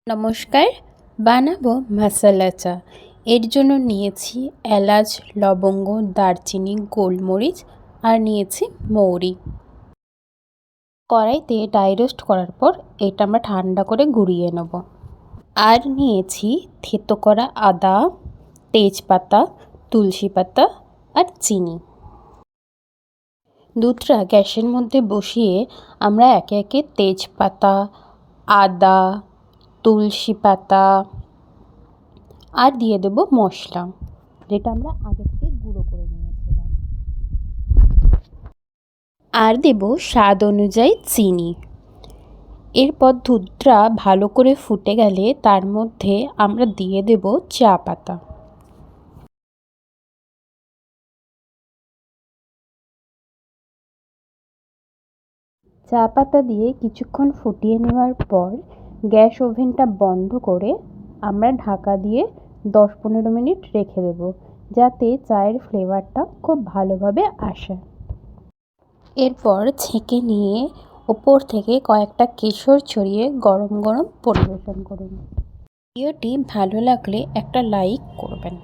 নমস্কার, বানাবো মশালা চা। এর জন্য নিয়েছি এলাচ, লবঙ্গ, দারচিনি, গোলমরিচ আর নিয়েছি মৌরি। কড়াইতে ড্রাই রোস্ট করার পর এটা আমরা ঠান্ডা করে গুঁড়িয়ে নেব। আর নিয়েছি থেতো করা আদা, তেজপাতা, তুলসী পাতা আর চিনি। দুধটা গ্যাসের মধ্যে বসিয়ে আমরা একে একে তেজপাতা, আদা, তুলসী পাতা আর দিয়ে দেব মশলা, যেটা আমরা আগে থেকে গুঁড়ো করে নিয়েছিলাম। আর দেব স্বাদ অনুযায়ী চিনি। এরপর দুধটা ভালো করে ফুটে গেলে তার মধ্যে আমরা দিয়ে দেব চা পাতা। চা পাতা দিয়ে কিছুক্ষণ ফুটিয়ে নেওয়ার পর গ্যাস ওভেনটা বন্ধ করে আমরা ঢাকা দিয়ে 10-15 মিনিট রেখে দেব, যাতে চায়ের ফ্লেভারটা খুব ভালোভাবে আসে। এরপর ছেঁকে নিয়ে ওপর থেকে কয়েকটা কেশর ছড়িয়ে গরম গরম পরিবেশন করুন। ভিডিওটি ভালো লাগলে একটা লাইক করবেন।